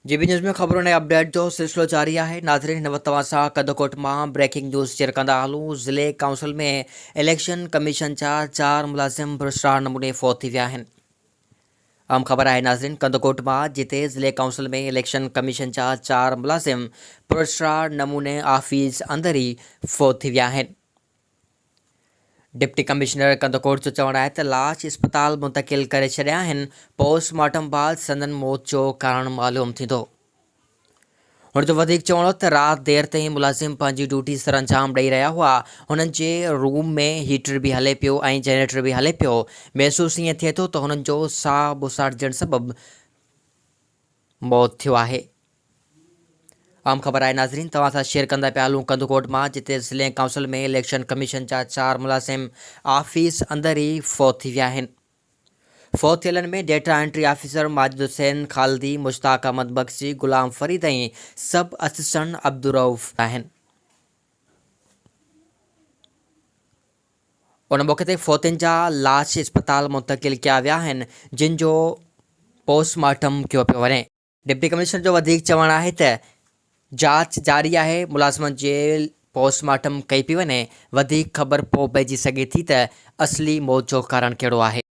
GB news में खबरों ने अपडेट जो सिलसिलो जारी है। नाज़रीन हिन वक्त तव्हां कदकोट में ब्रेकिंग न्यूज़ शेयर कंदा हलूं। ज़िले काउंसिल में इलेक्शन कमीशन जा 4 मुलाजिम भ्रष्टाचार नमूने फौत थी विया आहिनि। अहम ख़बर है नाज़रीन कंदकोट में जिते ज़िले काउंसिल में इलेक्शन कमीशन जा 4 मुलाजिम भ्रष्टाचार नमूने ऑफिस अंदर ही फौत थी विया आहिनि। डिप्टी कमिश्नर कंदकोट जो चवणु आहे त लाश अस्पताल मुंतकिल करे छॾिया आहिनि। पोस्टमार्टम बाद संदन मौत जो कारण मालूम थींदो। हुन जो वधीक चवणु हो त राति देर ताईं मुलाज़िम पंहिंजी ड्यूटी सरअंजाम ॾेई रहिया हुआ। हुननि जे रूम में हीटर बि हले पियो ऐं जनरेटर बि हले पियो। महसूसु ईअं थिए थो त हुननि जो साह बुसारजण सबबि मौत थियो आहे। आम ख़बर है नाज़रीन तव्हां सां शेयर कंदा पिया हलूं कंदकोट मां जिते ज़िले काउंसिल में इलेक्शन कमीशन जा 4 मुलाज़िम ऑफिस अंदर ही फौत थी विया आहिनि। फौत थियलनि में data entry officer Majid Hussain Khaldi, Mushtaq Ahmad Bakhshi, Ghulam Farid ऐं सब असिस्टेंट अब्दुरऊफ़ आहिनि। उन मौक़े ते फौतियुनि जा लाश अस्पताल मुंतकिल कया विया आहिनि जिन जो पोस्टमार्टम कयो पियो वञे। डिप्टी कमिश्नर जो वधीक चवणु आहे त जांच जारी आहे। मुलाज़िमनि जे पोस्टमार्टम कई पई वञे। वधीक ख़बर पोइ पइजी सघे थी त असली मौत जो कारण कहिड़ो आहे।